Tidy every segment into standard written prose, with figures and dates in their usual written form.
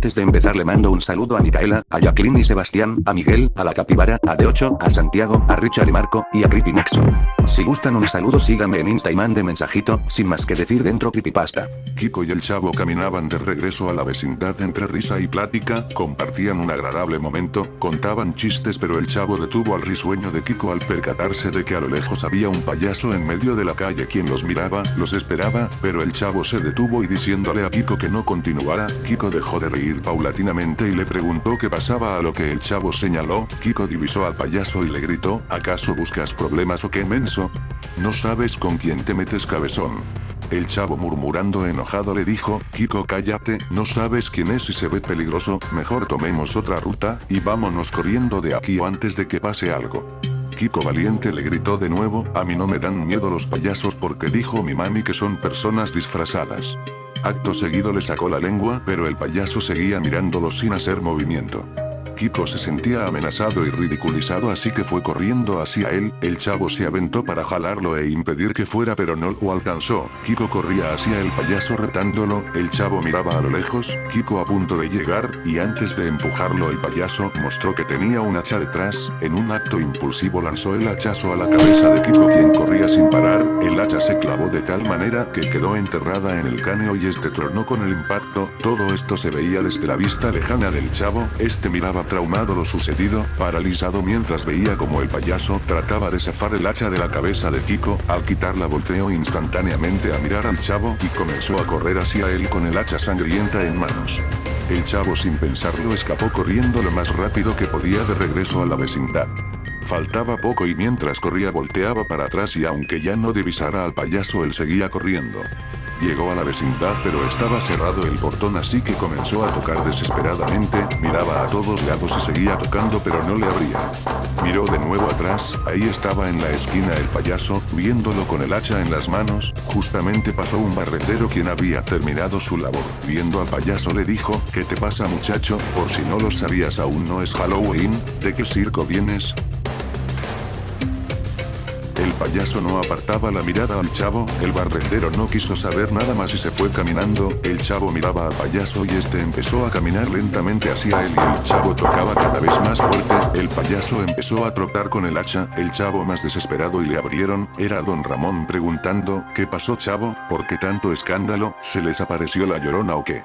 Antes de empezar le mando un saludo a Micaela, a Jacqueline y Sebastián, a Miguel, a la Capibara, a D8, a Santiago, a Richard y Marco, y a Creepy Nexo. Si gustan un saludo síganme en Insta y mande mensajito, sin más que decir dentro creepypasta. Kiko y el chavo caminaban de regreso a la vecindad entre risa y plática, compartían un agradable momento, contaban chistes pero el chavo detuvo al risueño de Kiko al percatarse de que a lo lejos había un payaso en medio de la calle quien los miraba, los esperaba, pero el chavo se detuvo y diciéndole a Kiko que no continuara, Kiko dejó de reír paulatinamente y le preguntó qué pasaba, a lo que el chavo señaló. Kiko divisó al payaso y le gritó, ¿acaso buscas problemas o qué, menso? ¿No sabes con quién te metes, cabezón? El chavo murmurando enojado le dijo, Kiko cállate, no sabes quién es y se ve peligroso, mejor tomemos otra ruta, y vámonos corriendo de aquí o antes de que pase algo. Kiko valiente le gritó de nuevo, a mí no me dan miedo los payasos porque dijo mi mami que son personas disfrazadas. Acto seguido le sacó la lengua, pero el payaso seguía mirándolo sin hacer movimiento. Kiko se sentía amenazado y ridiculizado, así que fue corriendo hacia él. El chavo se aventó para jalarlo e impedir que fuera, pero no lo alcanzó. Kiko corría hacia el payaso retándolo, el chavo miraba a lo lejos, Kiko a punto de llegar, y antes de empujarlo el payaso mostró que tenía un hacha detrás. En un acto impulsivo lanzó el hachazo a la cabeza de Kiko, quien corría sin parar. El hacha se clavó de tal manera que quedó enterrada en el cráneo y este tronó con el impacto. Todo esto se veía desde la vista lejana del chavo. Este miraba traumado lo sucedido, paralizado mientras veía como el payaso trataba de zafar el hacha de la cabeza de Kiko. Al quitarla volteó instantáneamente a mirar al chavo y comenzó a correr hacia él con el hacha sangrienta en manos. El chavo sin pensarlo escapó corriendo lo más rápido que podía de regreso a la vecindad. Faltaba poco y mientras corría volteaba para atrás y aunque ya no divisara al payaso él seguía corriendo. Llegó a la vecindad pero estaba cerrado el portón, así que comenzó a tocar desesperadamente, miraba a todos lados y seguía tocando pero no le abría. Miró de nuevo atrás, ahí estaba en la esquina el payaso, viéndolo con el hacha en las manos. Justamente pasó un barrendero quien había terminado su labor. Viendo al payaso le dijo, ¿qué te pasa, muchacho? Por si no lo sabías, aún no es Halloween, ¿de qué circo vienes? El payaso no apartaba la mirada al chavo, el barrendero no quiso saber nada más y se fue caminando. El chavo miraba al payaso y este empezó a caminar lentamente hacia él y el chavo tocaba cada vez más fuerte. El payaso empezó a trotar con el hacha, el chavo más desesperado y le abrieron. Era don Ramón preguntando, ¿qué pasó, chavo? ¿Por qué tanto escándalo? ¿Se les apareció la llorona o qué?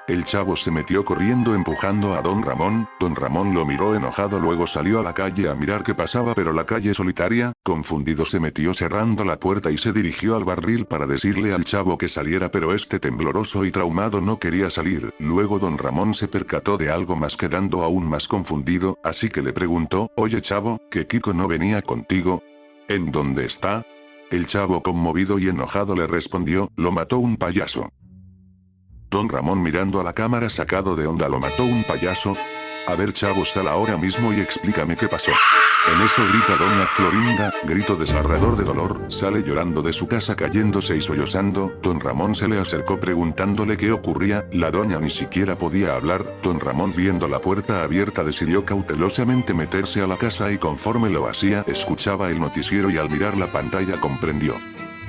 El chavo se metió corriendo empujando a don Ramón lo miró enojado, luego salió a la calle a mirar qué pasaba, pero la calle solitaria. Confundido se metió cerrando la puerta y se dirigió al barril para decirle al chavo que saliera, pero este tembloroso y traumado no quería salir. Luego don Ramón se percató de algo más, quedando aún más confundido, así que le preguntó, oye chavo, ¿que Kiko no venía contigo? ¿En dónde está? El chavo conmovido y enojado le respondió, lo mató un payaso. Don Ramón mirando a la cámara sacado de onda, ¿lo mató un payaso? A ver chavo, sal ahora mismo y explícame qué pasó. En eso grita doña Florinda, grito desgarrador de dolor, sale llorando de su casa cayéndose y sollozando. Don Ramón se le acercó preguntándole qué ocurría, la doña ni siquiera podía hablar. Don Ramón viendo la puerta abierta decidió cautelosamente meterse a la casa y conforme lo hacía escuchaba el noticiero y al mirar la pantalla comprendió.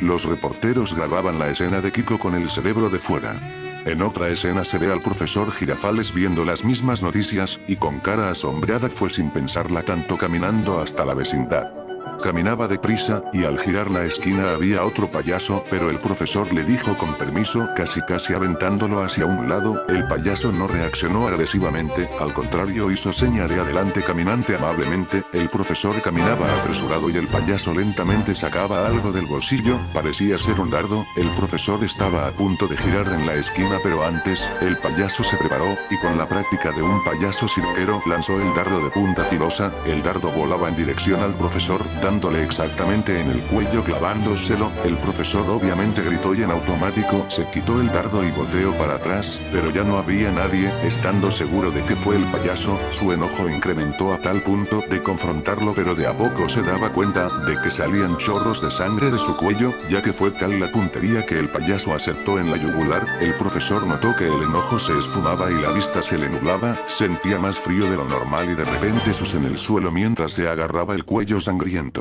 Los reporteros grababan la escena de Kiko con el cerebro de fuera. En otra escena se ve al profesor Girafales viendo las mismas noticias, y con cara asombrada fue sin pensarla tanto caminando hasta la vecindad. Caminaba deprisa, y al girar la esquina había otro payaso, pero el profesor le dijo con permiso, casi aventándolo hacia un lado. El payaso no reaccionó agresivamente, al contrario hizo seña de adelante caminante amablemente. El profesor caminaba apresurado y el payaso lentamente sacaba algo del bolsillo, parecía ser un dardo. El profesor estaba a punto de girar en la esquina, pero antes, el payaso se preparó, y con la práctica de un payaso cirquero lanzó el dardo de punta filosa. El dardo volaba en dirección al profesor, dándole exactamente en el cuello clavándoselo. El profesor obviamente gritó y en automático se quitó el dardo y volteó para atrás, pero ya no había nadie. Estando seguro de que fue el payaso, su enojo incrementó a tal punto de confrontarlo, pero de a poco se daba cuenta de que salían chorros de sangre de su cuello, ya que fue tal la puntería que el payaso acertó en la yugular. El profesor notó que el enojo se esfumaba y la vista se le nublaba, sentía más frío de lo normal y de repente sus en el suelo mientras se agarraba el cuello sangriento.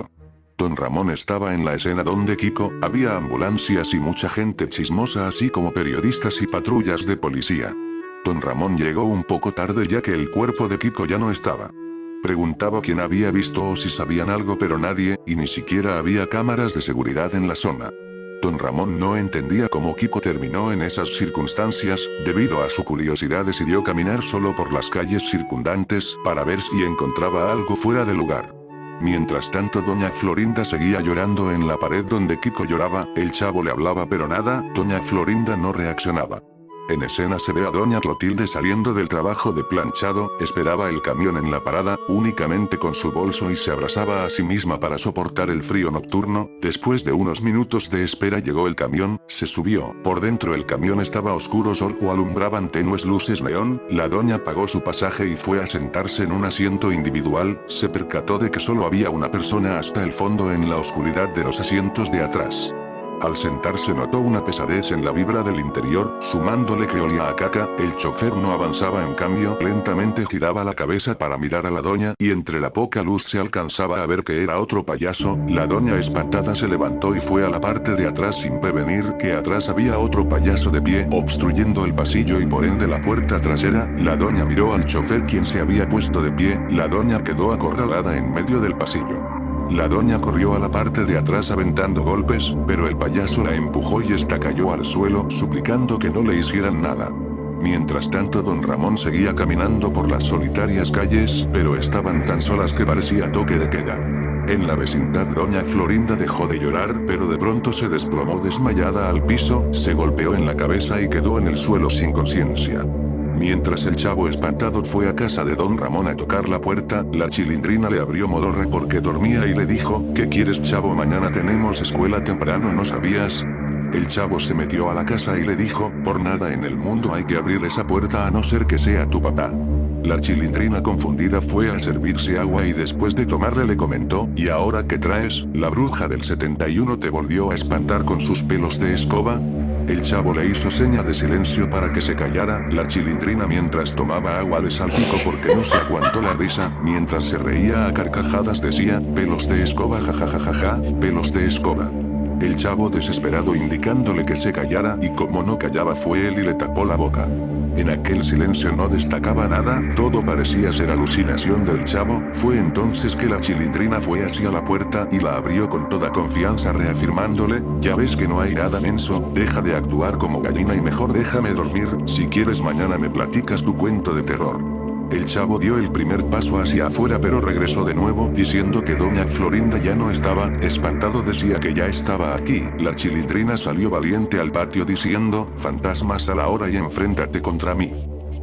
Don Ramón estaba en la escena donde Kiko, había ambulancias y mucha gente chismosa así como periodistas y patrullas de policía. Don Ramón llegó un poco tarde ya que el cuerpo de Kiko ya no estaba. Preguntaba quién había visto o si sabían algo pero nadie, y ni siquiera había cámaras de seguridad en la zona. Don Ramón no entendía cómo Kiko terminó en esas circunstancias, debido a su curiosidad decidió caminar solo por las calles circundantes, para ver si encontraba algo fuera de lugar. Mientras tanto doña Florinda seguía llorando en la pared donde Kiko lloraba, el chavo le hablaba pero nada, doña Florinda no reaccionaba. En escena se ve a doña Clotilde saliendo del trabajo de planchado, esperaba el camión en la parada, únicamente con su bolso y se abrazaba a sí misma para soportar el frío nocturno. Después de unos minutos de espera llegó el camión, se subió. Por dentro el camión estaba oscuro, solo alumbraban tenues luces neón. La doña pagó su pasaje y fue a sentarse en un asiento individual, se percató de que solo había una persona hasta el fondo en la oscuridad de los asientos de atrás. Al sentarse notó una pesadez en la vibra del interior, sumándole que olía a caca, el chofer no avanzaba en cambio, lentamente giraba la cabeza para mirar a la doña y entre la poca luz se alcanzaba a ver que era otro payaso. La doña espantada se levantó y fue a la parte de atrás sin prevenir que atrás había otro payaso de pie, obstruyendo el pasillo y por ende la puerta trasera. La doña miró al chofer quien se había puesto de pie, la doña quedó acorralada en medio del pasillo. La doña corrió a la parte de atrás aventando golpes, pero el payaso la empujó y esta cayó al suelo suplicando que no le hicieran nada. Mientras tanto don Ramón seguía caminando por las solitarias calles, pero estaban tan solas que parecía toque de queda. En la vecindad doña Florinda dejó de llorar, pero de pronto se desplomó desmayada al piso, se golpeó en la cabeza y quedó en el suelo sin conciencia. Mientras el chavo espantado fue a casa de don Ramón a tocar la puerta, la Chilindrina le abrió modorra porque dormía y le dijo, ¿qué quieres chavo? Mañana tenemos escuela temprano, ¿no sabías? El chavo se metió a la casa y le dijo, por nada en el mundo hay que abrir esa puerta a no ser que sea tu papá. La Chilindrina confundida fue a servirse agua y después de tomarle le comentó, ¿y ahora qué traes? ¿La bruja del 71 te volvió a espantar con sus pelos de escoba? El chavo le hizo seña de silencio para que se callara. La Chilindrina mientras tomaba agua le salpicó porque no se aguantó la risa. Mientras se reía a carcajadas decía, pelos de escoba jajajajaja, pelos de escoba. El chavo desesperado indicándole que se callara y como no callaba fue él y le tapó la boca. En aquel silencio no destacaba nada, todo parecía ser alucinación del chavo. Fue entonces que la Chilindrina fue hacia la puerta y la abrió con toda confianza reafirmándole, ya ves que no hay nada menso, deja de actuar como gallina y mejor déjame dormir, si quieres mañana me platicas tu cuento de terror. El chavo dio el primer paso hacia afuera pero regresó de nuevo diciendo que doña Florinda ya no estaba, espantado decía que ya estaba aquí. La Chilindrina salió valiente al patio diciendo, fantasmas a la hora y enfréntate contra mí.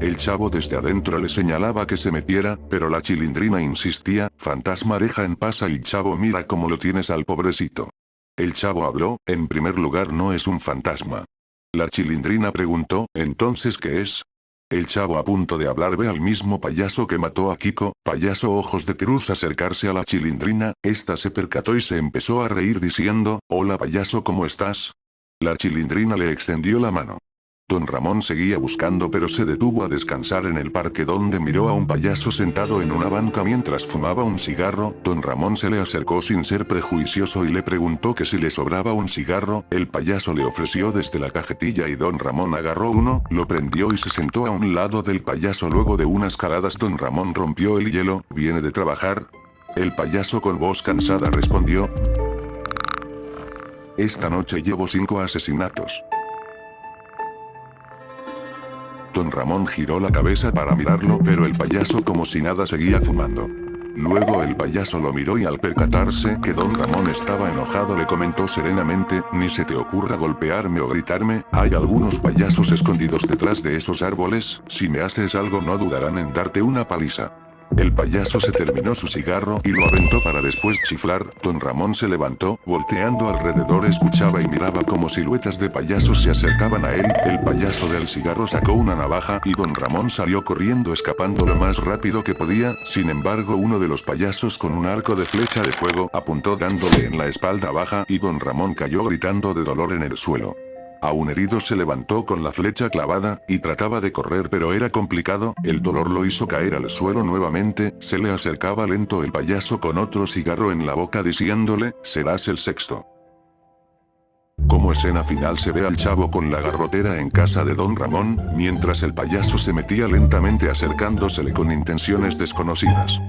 El chavo desde adentro le señalaba que se metiera, pero la Chilindrina insistía, fantasma deja en paz al chavo, mira cómo lo tienes al pobrecito. El chavo habló, en primer lugar no es un fantasma. La Chilindrina preguntó, ¿entonces qué es? El chavo a punto de hablar ve al mismo payaso que mató a Kiko, payaso ojos de cruz acercarse a la Chilindrina, esta se percató y se empezó a reír diciendo, hola payaso ¿cómo estás? La Chilindrina le extendió la mano. Don Ramón seguía buscando pero se detuvo a descansar en el parque donde miró a un payaso sentado en una banca mientras fumaba un cigarro. Don Ramón se le acercó sin ser prejuicioso y le preguntó que si le sobraba un cigarro. El payaso le ofreció desde la cajetilla y don Ramón agarró uno, lo prendió y se sentó a un lado del payaso. Luego de unas caladas don Ramón rompió el hielo. ¿Viene de trabajar? El payaso con voz cansada respondió, esta noche llevo 5 asesinatos. Don Ramón giró la cabeza para mirarlo pero el payaso como si nada seguía fumando. Luego el payaso lo miró y al percatarse que don Ramón estaba enojado le comentó serenamente, ni se te ocurra golpearme o gritarme, hay algunos payasos escondidos detrás de esos árboles, si me haces algo no dudarán en darte una paliza. El payaso se terminó su cigarro y lo aventó para después chiflar. Don Ramón se levantó, volteando alrededor escuchaba y miraba como siluetas de payasos se acercaban a él. El payaso del cigarro sacó una navaja y don Ramón salió corriendo escapando lo más rápido que podía. Sin embargo uno de los payasos con un arco de flecha de fuego apuntó dándole en la espalda baja y don Ramón cayó gritando de dolor en el suelo. Aún herido se levantó con la flecha clavada, y trataba de correr pero era complicado, el dolor lo hizo caer al suelo nuevamente, se le acercaba lento el payaso con otro cigarro en la boca diciéndole, serás el sexto. Como escena final se ve al chavo con la garrotera en casa de Don Ramón, mientras el payaso se metía lentamente acercándosele con intenciones desconocidas.